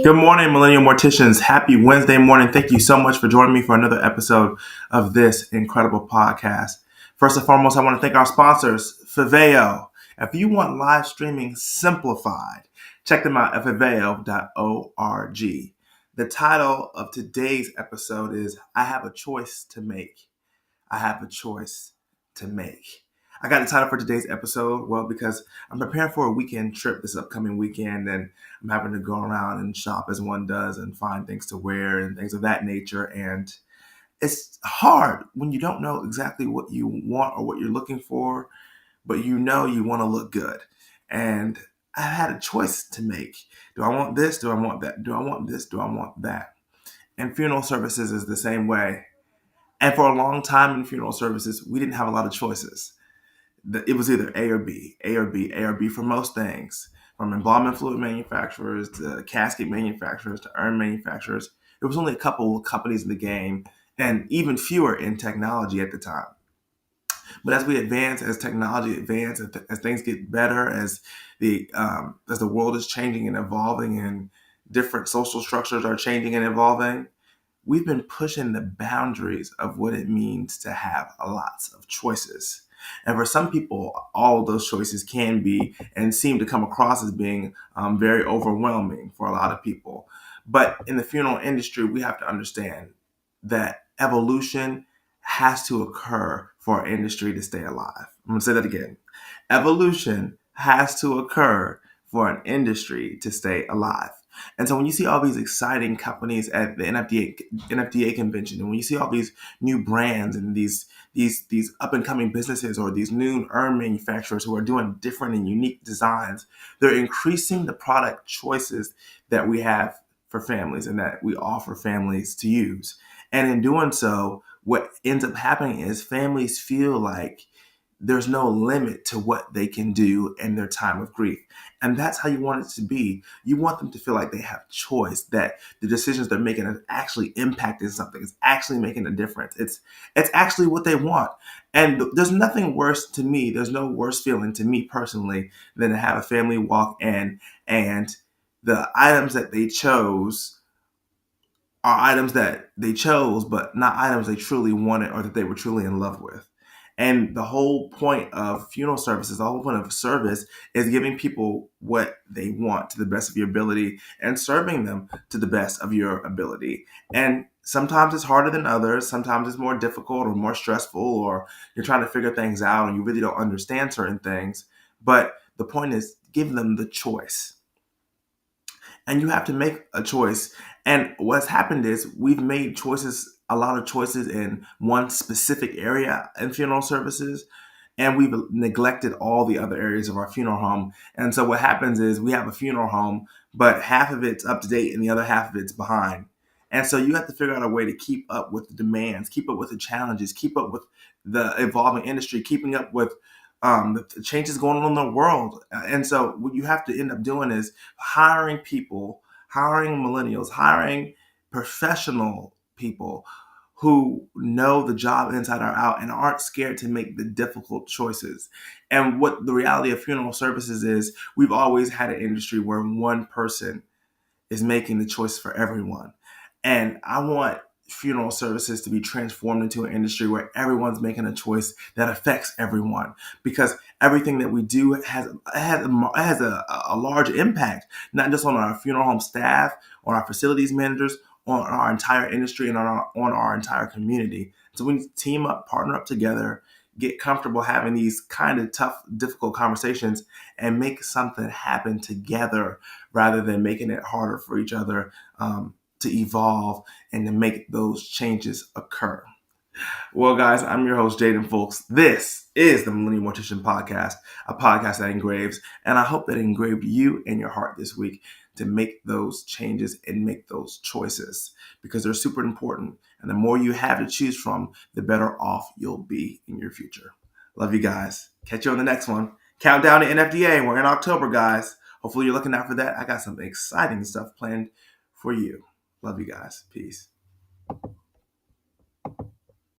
Good morning, Millennial Morticians. Happy Wednesday morning. Thank you so much for joining me for another episode of this incredible podcast. First and foremost, I want to thank our sponsors, Viveo. If you want live streaming simplified, check them out at viveo.org. The title of today's episode is I Have a Choice to Make. I have a choice to make. I got the title for today's episode, well, because I'm preparing for a weekend trip this upcoming weekend, and I'm having to go around and shop as one does and find things to wear and things of that nature. And it's hard when you don't know exactly what you want or what you're looking for, but you know you want to look good. And I had a choice to make. Do I want this? Do I want that? Do I want this? Do I want that? And funeral services is the same way. And for a long time in funeral services, we didn't have a lot of choices. It was either A or B, A or B, A or B for most things, from embalming fluid manufacturers to casket manufacturers to urn manufacturers. There was only a couple of companies in the game, and even fewer in technology at the time. But as we advance, as technology advances, as things get better, as the world is changing and evolving, and different social structures are changing and evolving, we've been pushing the boundaries of what it means to have lots of choices. And for some people, all of those choices can be and seem to come across as being very overwhelming for a lot of people. But in the funeral industry, we have to understand that evolution has to occur for our industry to stay alive. I'm going to say that again. Evolution has to occur for an industry to stay alive. And so when you see all these exciting companies at the NFDA convention, and when you see all these new brands and these up and coming businesses or these new urn manufacturers who are doing different and unique designs, they're increasing the product choices that we have for families and that we offer families to use. And in doing so, what ends up happening is families feel like there's no limit to what they can do in their time of grief. And that's how you want it to be. You want them to feel like they have choice, that the decisions they're making are actually impacting something. It's actually making a difference. It's actually what they want. And there's nothing worse to me. There's no worse feeling to me personally than to have a family walk in and the items that they chose are items that they chose, but not items they truly wanted or that they were truly in love with. And the whole point of funeral services, the whole point of service is giving people what they want to the best of your ability and serving them to the best of your ability. And sometimes it's harder than others. Sometimes it's more difficult or more stressful, or you're trying to figure things out and you really don't understand certain things. But the point is, give them the choice. And you have to make a choice. And what's happened is we've made choices, a lot of choices in one specific area in funeral services, and we've neglected all the other areas of our funeral home. And so what happens is we have a funeral home, but half of it's up to date and the other half of it's behind. And so you have to figure out a way to keep up with the demands, keep up with the challenges, keep up with the evolving industry, keeping up with the changes going on in the world. And so what you have to end up doing is hiring people, hiring millennials, hiring professional people who know the job inside or out and aren't scared to make the difficult choices. And what the reality of funeral services is, we've always had an industry where one person is making the choice for everyone. And I want funeral services to be transformed into an industry where everyone's making a choice that affects everyone, because everything that we do has a large impact, not just on our funeral home staff, on our facilities managers, on our entire industry, and on our entire community. So we need to team up, partner up together, get comfortable having these kind of tough, difficult conversations and make something happen together rather than making it harder for each other to evolve and to make those changes occur. Well, guys, I'm your host, Jaden Folks. This is the Millennial Mortician Podcast, a podcast that engraves, and I hope that it engraved you in your heart this week to make those changes and make those choices, because they're super important. And the more you have to choose from, the better off you'll be in your future. Love you guys. Catch you on the next one. Countdown to NFDA. We're in October, guys. Hopefully you're looking out for that. I got some exciting stuff planned for you. Love you guys. Peace.